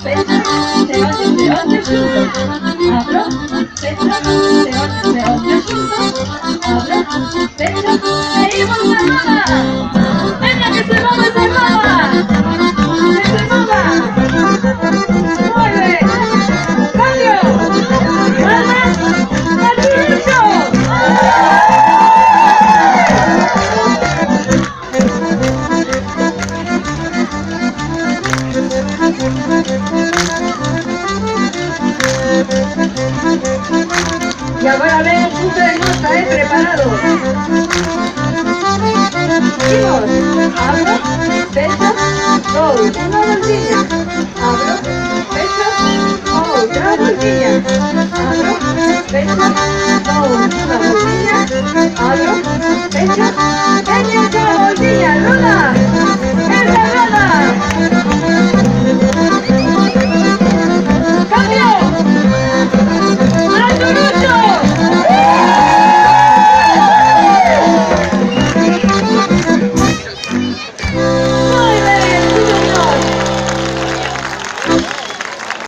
pecho, se va desde otro quinto. Abro, pecho, se va desde otro quinto. Abro, pecho, seguimos cerrada. Venga que se mueva, se mueva. Que se mueva. Muy bien. Cambio. Palmas. Martillo. Y ahora ven el punto de nota, preparados. Seguimos. Abro, pecho, doy una voltilla. Abro, pecho, otra voltilla. Abro, pecho,